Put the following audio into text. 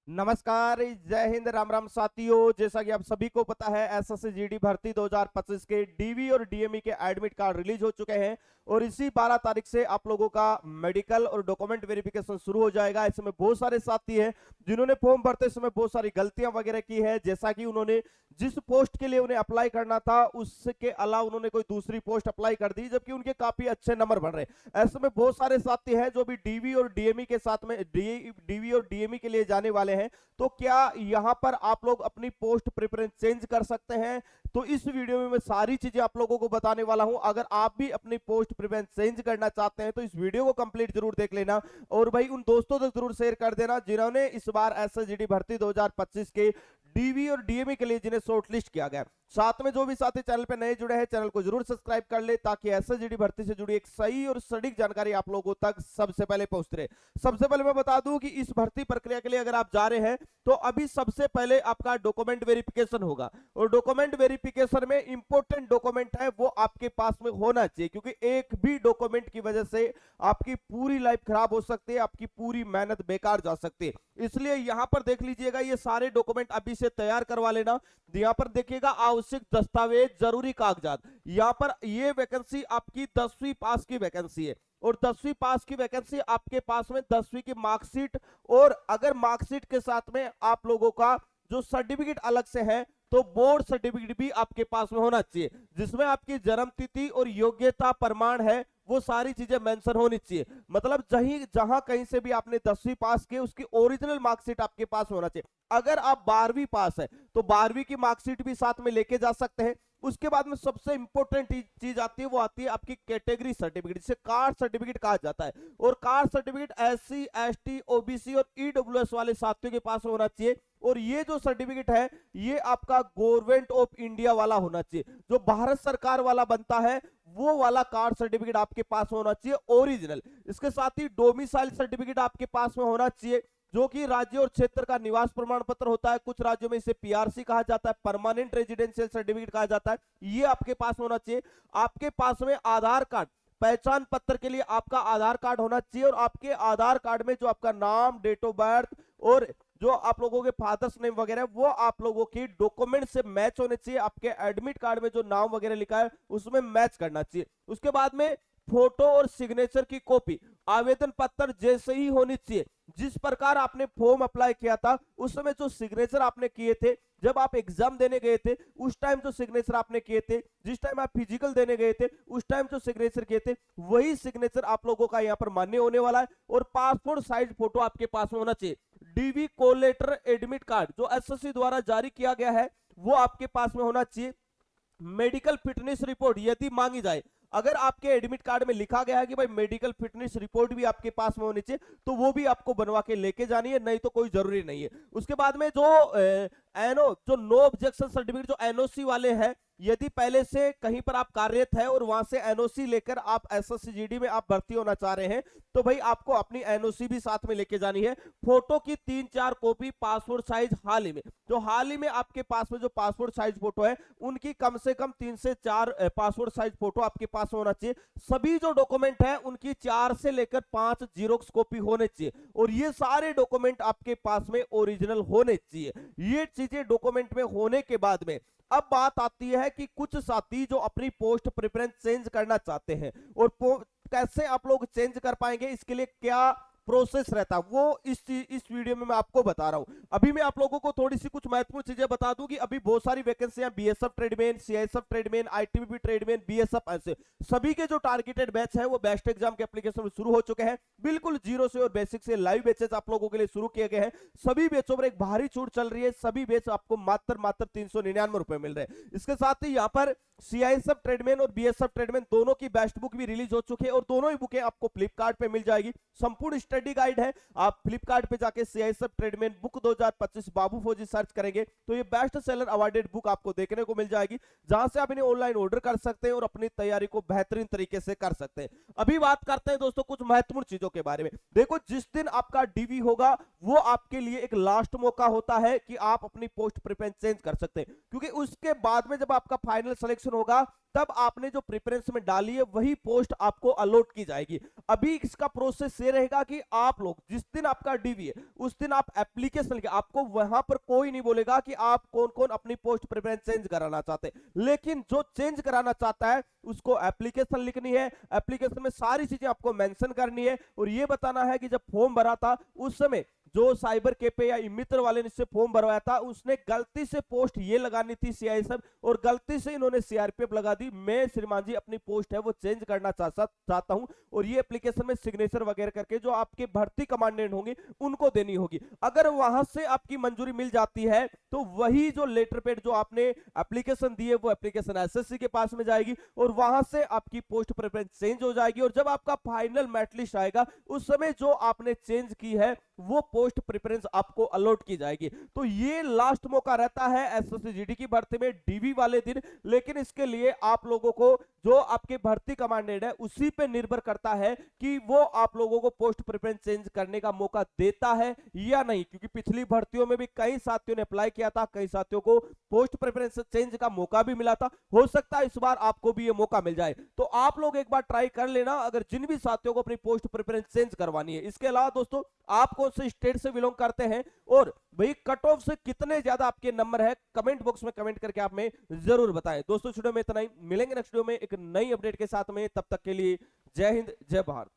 नमस्कार, जय हिंद, राम राम साथियों। जैसा कि आप सभी को पता है, एसएससी जीडी भर्ती 2025 के डीवी और डीएमई के एडमिट कार्ड रिलीज हो चुके हैं और इसी 12 तारीख से आप लोगों का मेडिकल और डॉक्यूमेंट वेरिफिकेशन शुरू हो जाएगा। इसमें बहुत सारे साथी हैं जिन्होंने फॉर्म भरते समय बहुत सारी गलतियां वगैरह की है, जैसा कि उन्होंने जिस पोस्ट के लिए उन्हें अप्लाई करना था उसके अलावा उन्होंने कोई दूसरी पोस्ट अप्लाई कर दी, जबकि उनके काफी अच्छे नंबर बन रहे। ऐसे में बहुत सारे साथी हैं जो भी डीवी और डीएमई के साथ में डीवी और डीएमई के लिए जाने वाले हैं। तो क्या यहां पर आप लोग अपनी पोस्ट प्रेफरेंस चेंज कर सकते हैं? तो इस वीडियो में मैं सारी चीजें आप लोगों को बताने वाला हूं। अगर आप भी अपनी पोस्ट प्रेफरेंस चेंज करना चाहते हैं तो इस वीडियो को कंप्लीट जरूर देख लेना और भाई उन दोस्तों तक जरूर शेयर कर देना जिन्होंने इस बार एसएसजीडी भर्ती 2025 के डीवी और डीएमई के लिए जिन्हें शॉर्टलिस्ट किया गया। साथ में जो भी साथी चैनल पे नए जुड़े हैं, चैनल को जरूर सब्सक्राइब कर ले ताकि एसएसजीडी भर्ती से जुड़ी एक सही और सटीक जानकारी आप लोगों तक सबसे पहले पहुंचती रहे। सबसे पहले मैं बता दूं कि इस भर्ती प्रक्रिया के लिए अगर आप जा रहे हैं तो अभी सबसे पहले आपका डॉक्यूमेंट वेरिफिकेशन होगा और डॉक्यूमेंट वेरिफिकेशन में इंपॉर्टेंट डॉक्यूमेंट है वो आपके पास में होना चाहिए, क्योंकि एक भी डॉक्यूमेंट की वजह से आपकी पूरी लाइफ खराब हो सकती है, आपकी पूरी मेहनत बेकार जा सकती है। इसलिए यहां पर देख लीजिएगा, ये सारे डॉक्यूमेंट अभी से तैयार करवा लेना। यहां पर देखिएगा आवश्यक दस्तावेज, जरूरी कागजात। यहां पर ये वैकेंसी आपकी 10वीं पास की वैकेंसी है और 10वीं पास की वैकेंसी आपके पास में 10वीं की मार्कशीट और अगर मार्कशीट के साथ में आप लोगों का जो सर्टिफिकेट अलग से है तो बोर्ड सर्टिफिकेट भी आपके पास में होना चाहिए, जिसमें आपकी जन्म तिथि और योग्यता प्रमाण है वो सारी चीजें मेंशन होनी चाहिए। मतलब जहां कहीं से भी आपने 10वीं पास की उसकी ओरिजिनल मार्कशीट आपके पास होना चाहिए। अगर आप 12वीं पास है तो 12वीं की मार्कशीट भी साथ में लेके जा सकते हैं। उसके बाद में सबसे इंपॉर्टेंट चीज आती है, वो आती है आपकी कैटेगरी सर्टिफिकेट, जिसे कास्ट सर्टिफिकेट कहा जाता है। और caste certificate SC, ST, OBC और ईडब्ल्यूएस वाले साथियों के पास होना चाहिए। और ये जो सर्टिफिकेट है ये आपका गवर्नमेंट ऑफ इंडिया वाला होना चाहिए, जो भारत सरकार वाला बनता है वो वाला कास्ट सर्टिफिकेट आपके पास होना चाहिए ओरिजिनल। इसके साथ ही डोमिसाइल सर्टिफिकेट आपके पास में होना चाहिए, जो कि राज्य और क्षेत्र का निवास प्रमाण पत्र होता है। कुछ राज्यों में इसे पीआरसी कहा जाता है, परमानेंट रेजिडेंशियल सर्टिफिकेट कहा जाता है। ये आपके पास होना चाहिए। आपके पास में आधार कार्ड, पहचान पत्र के लिए आपका आधार कार्ड होना चाहिए और आपके आधार कार्ड में जो आपका नाम, डेट ऑफ बर्थ और जो आप लोगों के फादर्स नेम वगैरह वो आप लोगों की डॉक्यूमेंट से मैच होने चाहिए। आपके एडमिट कार्ड में जो नाम वगैरह लिखा है उसमें मैच करना चाहिए। उसके बाद में फोटो और सिग्नेचर की कॉपी आवेदन पत्र जैसे ही होनी चाहिए। जिस प्रकार आपने फॉर्म अप्लाई किया था उस समय जो सिग्नेचर आपने किए थे, जब आप एग्जाम देने गए थे उस टाइम जो सिग्नेचर आपने किए थे, जिस टाइम आप फिजिकल देने गए थे उस टाइम जो सिग्नेचर किए थे, वही सिग्नेचर आप लोगों का यहाँ पर मान्य होने वाला है। और पासपोर्ट साइज फोटो आपके पास में होना चाहिए। DV call letter, admit card जो एसएससी द्वारा जारी किया गया है वो आपके पास में होना चाहिए। मेडिकल फिटनेस रिपोर्ट यदि मांगी जाए, अगर आपके एडमिट कार्ड में लिखा गया है कि भाई मेडिकल फिटनेस रिपोर्ट भी आपके पास में होनी चाहिए तो वो भी आपको बनवा के लेके जानी है, नहीं तो कोई जरूरी नहीं है। उसके बाद में जो एनो जो नो ऑब्जेक्शन सर्टिफिकेट जो एनओसी वाले हैं, यदि पहले से कहीं पर आप कार्यरत है और वहां से एनओसी लेकर आप एसएससीजीडी में आप भर्ती होना चाह रहे हैं तो भाई आपको अपनी एनओसी भी साथ में लेके जानी है। फोटो की 3-4 कॉपी, पासपोर्ट साइज हाल ही में जो हाल ही में आपके पास में जो पासपोर्ट साइज फोटो है उनकी कम से कम 3 से 4 पासपोर्ट साइज फोटो आपके पास होना चाहिए। सभी जो डॉक्यूमेंट है उनकी 4 से लेकर 5 जीरोक्स कॉपी होने चाहिए और ये सारे डॉक्यूमेंट आपके पास में ओरिजिनल होने चाहिए। ये चीजें डॉक्यूमेंट में होने के बाद में अब बात आती है कि कुछ साथी जो अपनी पोस्ट प्रेफरेंस चेंज करना चाहते हैं और कैसे आप लोग चेंज कर पाएंगे, इसके लिए क्या प्रोसेस रहता है वो इस वीडियो में मैं आपको बता रहा हूं। अभी मैं आप लोगों को थोड़ी सी कुछ महत्वपूर्ण चीजें बता दूं कि अभी बहुत सारी वैकेंसियां BSF tradesman, CISF tradesman, ITBP tradesman, BSF ऐसे सभी के जो टारगेटेड बैच है वो बेस्ट एग्जाम के एप्लीकेशन शुरू हो चुके हैं। बिल्कुल जीरो से और बेसिक से लाइव बैचेस आप लोगों के लिए शुरू किए गए हैं। सभी बैचों पर एक भारी छूट चल रही है। सभी बैच आपको मात्र 399 रुपए मिल रहे हैं। इसके साथ ही यहाँ पर सीआईएसएफ ट्रेडमैन और बीएसएफ ट्रेडमैन दोनों की बेस्ट बुक भी रिलीज हो चुकी है और दोनों ही बुकें आपको फ्लिपकार्ट पे मिल जाएगी। संपूर्ण स्टडी गाइड है। आप फ्लिपकार्ट पे जाके सीआईएसएफ ट्रेडमैन बुक 2025 बाबू फौजी सर्च करेंगे तो ये बेस्ट सेलर अवार्डेड बुक आपको देखने को मिल जाएगी, जहां से आप इन्हें ऑनलाइन ऑर्डर कर सकते हैं और अपनी तैयारी को बेहतरीन तरीके से कर सकते हैं। अभी बात करते हैं दोस्तों कुछ महत्वपूर्ण चीजों के बारे में। देखो, जिस दिन आपका डीवी होगा वो आपके लिए एक लास्ट मौका होता है कि आप अपनी पोस्ट प्रेफरेंस चेंज कर सकते हैं, क्योंकि उसके बाद में जब आपका फाइनल सिलेक्शन सिलेक्शन होगा तब आपने जो प्रेफरेंस में डाली है वही पोस्ट आपको अलॉट की जाएगी। अभी इसका प्रोसेस ये रहेगा कि आप लोग जिस दिन आपका डीवी है उस दिन आप एप्लीकेशन लिखे, आपको वहां पर कोई नहीं बोलेगा कि आप कौन कौन अपनी पोस्ट प्रेफरेंस चेंज कराना चाहते हैं, लेकिन जो चेंज कराना चाहता है उसको एप्लीकेशन लिखनी है। एप्लीकेशन में सारी चीजें आपको मेंशन करनी है और ये बताना है कि जब फॉर्म भरा था उस समय जो साइबर कैफे या मित्र वाले ने इससे फॉर्म भरवाया था उसने गलती से पोस्ट ये लगानी थी सीआईएसएफ और गलती से इन्होंने सीआरपीएफ लगा दी। मैं श्रीमान जी अपनी पोस्ट है वो चेंज करना चाहता हूं और ये एप्लीकेशन में सिग्नेचर वगैरह करके जो आपके भर्ती कमांडेंट होंगे उनको देनी होगी। अगर वहां से आपकी मंजूरी मिल जाती है तो वही जो लेटर पेड जो आपने एप्लीकेशन दी है वो एप्लीकेशन एसएससी के पास में जाएगी और वहां से आपकी पोस्ट प्रेफरेंस चेंज हो जाएगी और जब आपका फाइनल मेरिट लिस्ट आएगा उस समय जो आपने चेंज की है वो पोस्ट प्रेफरेंस आपको अलॉट की जाएगी। तो ये लास्ट मौका रहता है एसएससी जीडी की भर्ती में डीवी वाले दिन, लेकिन इसके लिए आप लोगों को जो आपके भर्ती कमांडेंट है उसी पे निर्भर करता है कि वो आप लोगों को पोस्ट प्रेफरेंस चेंज करने का मौका देता है या नहीं, क्योंकि पिछली भर्तियों में भी कई साथियों ने अप्लाई किया था, कई साथियों को पोस्ट प्रेफरेंस चेंज का मौका भी मिला था। हो सकता है इस बार आपको भी ये मौका मिल जाए, तो आप लोग एक बार ट्राई कर लेना अगर जिन भी साथियों को अपनी पोस्ट प्रेफरेंस चेंज करवानी है। इसके अलावा दोस्तों आप कौन से स्टेट से बिलोंग करते हैं और भाई कट ऑफ से कितने ज्यादा आपके नंबर है कमेंट बॉक्स में कमेंट करके आप में जरूर बताएं। दोस्तों वीडियो में इतना ही, मिलेंगे नेक्स्ट वीडियो में एक नई अपडेट के साथ में, तब तक के लिए जय हिंद जय भारत।